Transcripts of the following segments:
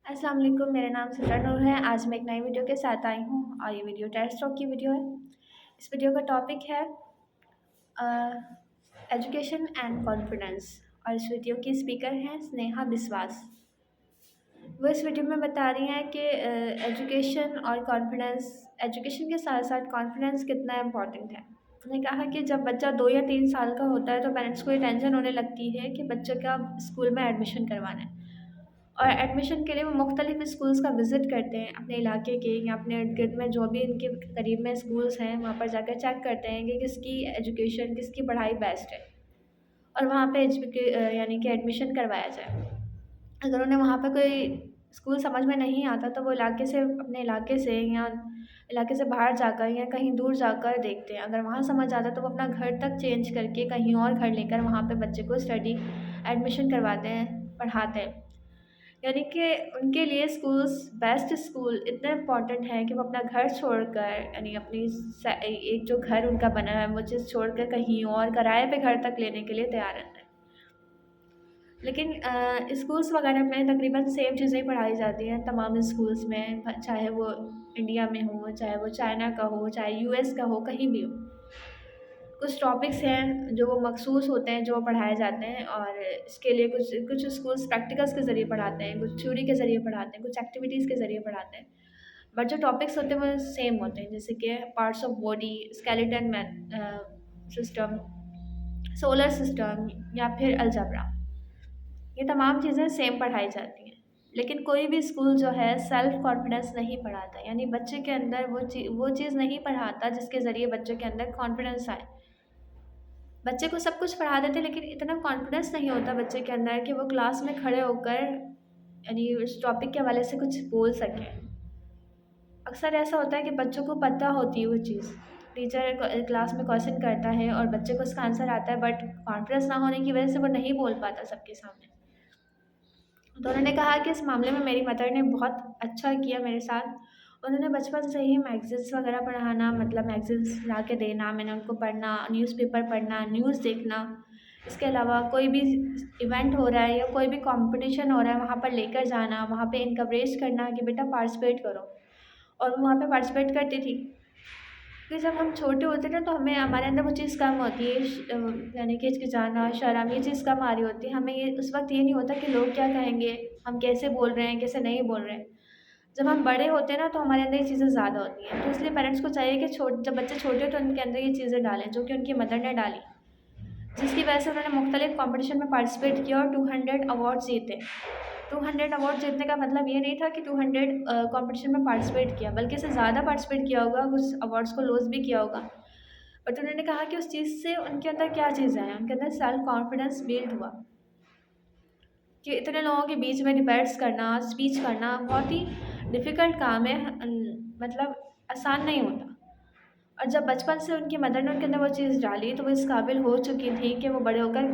अस्सलाम वालेकुम, मेरा नाम सिमरन नूर है। आज मैं एक नई वीडियो के साथ आई हूँ और ये वीडियो टेड टॉक की वीडियो है। इस वीडियो का टॉपिक है एजुकेशन एंड कॉन्फिडेंस और इस वीडियो की स्पीकर हैं स्नेहा बिस्वास। वो इस वीडियो में बता रही हैं कि एजुकेशन और कॉन्फिडेंस, एजुकेशन के साथ साथ कॉन्फिडेंस कितना इम्पॉर्टेंट है। उन्होंने कहा कि जब बच्चा 2 या 3 साल का होता है तो पेरेंट्स को ये टेंशन होने लगती है कि बच्चे का स्कूल में एडमिशन करवाना है और एडमिशन के लिए वो मुख्तलिफ़ स्कूल्स का विज़िट करते हैं अपने इलाके के या अपने इर्द-गिर्द में जो भी इनके करीब में स्कूल्स हैं, वहाँ पर जाकर चेक करते हैं कि किसकी एजुकेशन, किसकी पढ़ाई बेस्ट है और वहाँ पे यानी कि एडमिशन करवाया जाए। अगर उन्हें वहाँ पे कोई स्कूल समझ में नहीं आता तो वो अपने इलाके से या इलाके से बाहर जाकर या कहीं दूर जाकर देखते हैं। अगर वहाँ समझ आता है तो वो अपना घर तक चेंज करके कहीं और घर लेकर वहाँ पे बच्चे को एडमिशन करवाते हैं, पढ़ाते हैं। यानी कि उनके लिए बेस्ट स्कूल इतना इम्पोर्टेंट है कि वो अपना घर छोड़कर यानी अपनी एक जो घर उनका बना है वो चीज़ छोड़कर कहीं और किराए पे घर तक लेने के लिए तैयार रहते हैं। लेकिन स्कूल्स वगैरह में तकरीबन सेम चीज़ें ही पढ़ाई जाती हैं तमाम स्कूल्स में, चाहे वो इंडिया में हो, चाहे वो चाइना का हो, चाहे यूएस का हो, कहीं भी हो। कुछ टॉपिक्स हैं जो वो मखसूस होते हैं, जो वो पढ़ाए जाते हैं और इसके लिए कुछ कुछ स्कूल्स प्रैक्टिकल्स के ज़रिए पढ़ाते हैं, कुछ थ्योरी के ज़रिए पढ़ाते हैं, कुछ एक्टिविटीज़ के ज़रिए पढ़ाते हैं। बट जो टॉपिक्स होते हैं वो सेम होते हैं, जैसे कि parts of body, skeleton system, solar system या फिर अलजेब्रा। ये तमाम चीज़ें सेम पढ़ाई जाती हैं। लेकिन कोई भी स्कूल जो है सेल्फ कॉन्फिडेंस नहीं पढ़ाता, यानी बच्चे के अंदर वो चीज़ नहीं पढ़ाता जिसके ज़रिए बच्चे के अंदर कॉन्फिडेंस आए। बच्चे को सब कुछ पढ़ा देते लेकिन इतना कॉन्फिडेंस नहीं होता बच्चे के अंदर कि वो क्लास में खड़े होकर यानी उस टॉपिक के हवाले से कुछ बोल सकें। अक्सर ऐसा होता है कि बच्चों को पता होती है वो चीज़, टीचर क्लास में क्वेश्चन करता है और बच्चे को उसका आंसर आता है, बट कॉन्फिडेंस ना होने की वजह से वो नहीं बोल पाता सबके सामने। तो उन्होंने कहा कि इस मामले में मेरी मदर ने बहुत अच्छा किया मेरे साथ। उन्होंने बचपन से ही मैगज़ीन्स वगैरह पढ़ाना, मतलब मैगज़ीन्स ला के देना, मैंने उनको पढ़ना, न्यूज़पेपर पढ़ना, न्यूज़ देखना। इसके अलावा कोई भी इवेंट हो रहा है या कोई भी कॉम्पिटिशन हो रहा है, वहाँ पर लेकर जाना, वहाँ पे इनकरेज करना कि बेटा पार्टिसिपेट करो, और वो वहाँ पे पार्टिसिपेट करती थी। कि जब हम छोटे होते हैं ना तो हमें हमारे अंदर वो चीज़ कम होती है, यानी कि हिचकिचाना, शर्म, ये चीज़ कम आ रही होती है। हमें ये उस वक़्त ये नहीं होता कि लोग क्या कहेंगे, हम कैसे बोल रहे हैं, कैसे नहीं बोल रहे हैं। जब हम बड़े होते हैं ना तो हमारे अंदर ये चीज़ें ज़्यादा होती हैं। तो इसलिए पेरेंट्स को चाहिए कि जब बच्चे छोटे हो तो उनके अंदर ये चीज़ें डालें, जो कि उनकी मदर ने डाली। जिसकी वजह से उन्होंने मुख्तलिफ़ कॉम्पिटिशन में पार्टिसिपेट किया और 200 अवार्ड्स जीते। 200 अवार्ड जीतने का मतलब ये नहीं था कि 200 कॉम्पिटिशन में पार्टिसिपेट किया, बल्कि इससे ज़्यादा पार्टिसिपेट किया होगा, कुछ अवार्ड्स को लूज़ भी किया होगा। बट उन्होंने कहा कि उस चीज़ से उनके अंदर क्या चीज़ है, उनके अंदर सेल्फ कॉन्फिडेंस बिल्ड हुआ कि इतने लोगों के बीच में डिबेट्स करना, स्पीच करना बहुत ही डिफ़िकल्ट काम है, मतलब आसान नहीं होता। और जब बचपन से उनकी मदर ने उनके अंदर वो चीज़ डाली तो वो इस काबिल हो चुकी थी कि वो बड़े होकर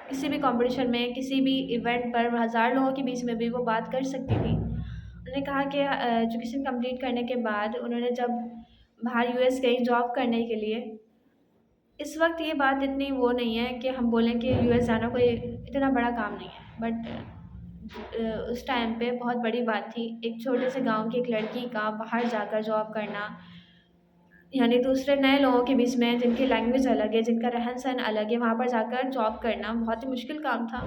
किसी भी कॉम्पिटिशन में, किसी भी इवेंट पर हज़ार लोगों के बीच में भी वो बात कर सकती थी। उन्होंने कहा कि एजुकेशन कंप्लीट करने के बाद उन्होंने जब बाहर यूएस गई जॉब करने के लिए, इस वक़्त ये बात इतनी वो नहीं है कि हम बोलें कि यूएस जाना कोई इतना बड़ा काम नहीं है। बट उस टाइम पे बहुत बड़ी बात थी। एक छोटे से गाँव की एक लड़की का बाहर जाकर जॉब करना, यानी दूसरे नए लोगों के बीच में जिनकी लैंग्वेज अलग है, जिनका रहन-सहन अलग है, वहाँ पर जाकर जॉब करना बहुत ही मुश्किल काम था।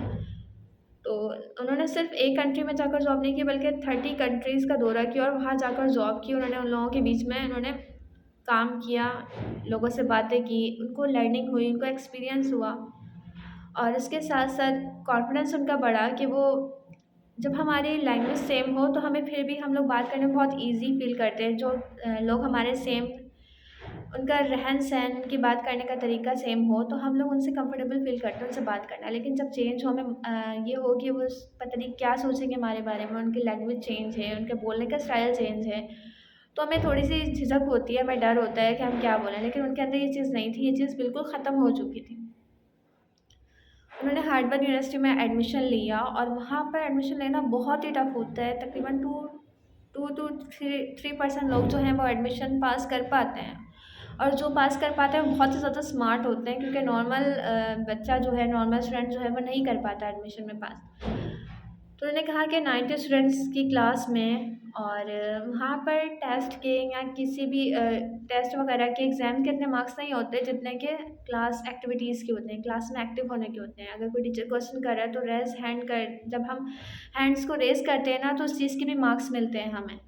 तो उन्होंने सिर्फ़ एक कंट्री में जाकर जॉब नहीं की बल्कि 30 कंट्रीज़ का दौरा किया और वहाँ जाकर जॉब की। उन्होंने उन लोगों के बीच में उन्होंने काम किया, लोगों से बातें की, उनको लर्निंग हुई, उनको एक्सपीरियंस हुआ और इसके साथ-साथ कॉन्फिडेंस उनका बढ़ा कि वो जब हमारी लैंग्वेज सेम हो तो हमें फिर भी हम लोग बात करने में बहुत ईज़ी फ़ील करते हैं। जो लोग हमारे सेम, उनका रहन-सहन, उनकी बात करने का तरीका सेम हो तो हम लोग उनसे कंफर्टेबल फ़ील करते हैं उनसे बात करना। लेकिन जब चेंज हो, हमें ये हो कि वो पता नहीं क्या सोचेंगे हमारे बारे में, उनकी लैंग्वेज चेंज है, उनके बोलने का स्टाइल चेंज है, तो हमें थोड़ी-सी झिझक होती है, हमें डर होता है कि हम क्या बोलें। लेकिन उनके अंदर ये चीज़ नहीं थी, ये चीज़ बिल्कुल ख़त्म हो चुकी थी। उन्होंने हार्वर्ड यूनिवर्सिटी में एडमिशन लिया और वहाँ पर एडमिशन लेना बहुत ही टफ़ होता है। तकरीबन 2 टू 3% लोग जो हैं वो एडमिशन पास कर पाते हैं और जो पास कर पाते हैं वो बहुत ही ज़्यादा स्मार्ट होते हैं, क्योंकि नॉर्मल बच्चा जो है, नॉर्मल स्टूडेंट जो है वो नहीं कर पाता एडमिशन में पास। तो उन्होंने कहा कि 90 स्टूडेंट्स की क्लास में, और वहाँ पर टेस्ट के या किसी भी टेस्ट वगैरह के एग्ज़ाम के इतने मार्क्स नहीं होते जितने के क्लास एक्टिविटीज़ के होते हैं, क्लास में एक्टिव होने के होते हैं। अगर कोई टीचर क्वेश्चन कर रहा है तो रेज़ हैंड कर, जब हम हैंड्स को रेज़ करते हैं ना तो उस चीज़ के भी मार्क्स मिलते हैं हमें।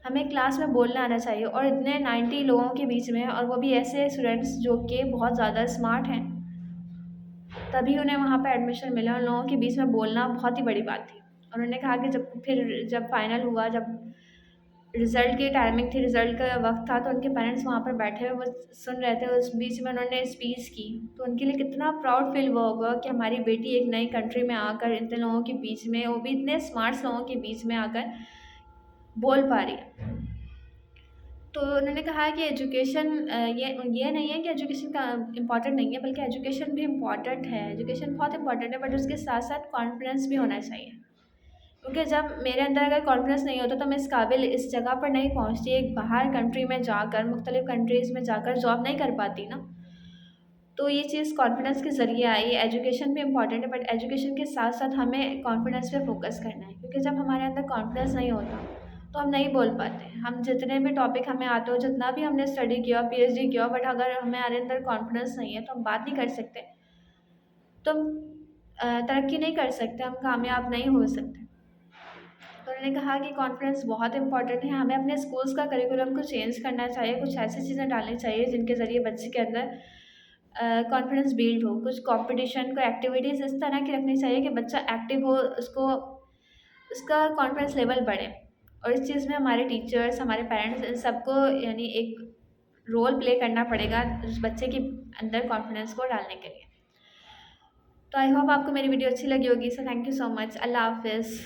हमें क्लास में बोलना आना चाहिए, और इतने 90 लोगों के बीच में, और वो भी ऐसे स्टूडेंट्स जो कि बहुत ज़्यादा स्मार्ट हैं, तभी उन्हें वहाँ पे एडमिशन मिला। उन लोगों के बीच में बोलना बहुत ही बड़ी बात थी। उन्होंने कहा कि जब फाइनल हुआ, जब रिज़ल्ट की टाइमिंग थी, रिज़ल्ट का वक़्त था, तो उनके पेरेंट्स वहाँ पर बैठे हुए वो सुन रहे थे। उस बीच में उन्होंने स्पीच की, तो उनके लिए कितना प्राउड फ़ील हुआ होगा कि हमारी बेटी एक नई कंट्री में आकर इतने लोगों के बीच में, वो भी इतने स्मार्ट लोगों के बीच में आकर बोल पा रही है। तो उन्होंने कहा है कि एजुकेशन ये नहीं है कि एजुकेशन का इम्पोर्टेंट नहीं है, बल्कि एजुकेशन भी इम्पोर्टेंट है। एजुकेशन बहुत इम्पोर्टेंट है, बट उसके साथ-साथ कॉन्फिडेंस भी होना चाहिए। क्योंकि जब मेरे अंदर अगर कॉन्फिडेंस नहीं होता तो मैं इस काबिल इस जगह पर नहीं पहुँचती, एक बाहर कंट्री में जाकर, मुख्तलिफ़ कंट्रीज़ में जाकर जॉब नहीं कर पाती ना। तो ये चीज़ कॉन्फिडेंस के ज़रिए आई। एजुकेशन भी इम्पोर्टेंट है, बट एजुकेशन के साथ-साथ हमें कॉन्फिडेंस पे फ़ोकस करना है, क्योंकि जब हमारे अंदर कॉन्फिडेंस नहीं होता, तो हम नहीं बोल पाते। हम जितने भी टॉपिक हमें आते हो, जितना भी हमने स्टडी किया, पीएचडी किया, बट अगर हमारे अंदर कॉन्फिडेंस नहीं है, तो हम बात नहीं कर सकते। तो हम तरक्की नहीं कर सकते, हम कामयाब नहीं हो सकते। तो उन्होंने कहा कि कॉन्फिडेंस बहुत इंपॉर्टेंट है। हमें अपने स्कूल्स का करिकुलम को चेंज करना चाहिए, कुछ ऐसी चीज़ें डालनी चाहिए जिनके ज़रिए बच्चे के अंदर कॉन्फिडेंस बिल्ड हो। कुछ कंपटीशन को एक्टिविटीज़ इस तरह की रखनी चाहिए कि बच्चा एक्टिव हो, उसको उसका कॉन्फिडेंस लेवल बढ़े। और इस चीज़ में हमारे टीचर्स, हमारे पेरेंट्स, इन सबको यानी एक रोल प्ले करना पड़ेगा उस बच्चे के अंदर कॉन्फिडेंस को डालने के लिए। तो आई होप आपको मेरी वीडियो अच्छी लगी होगी। So thank you so much. अल्लाह हाफ़िज़।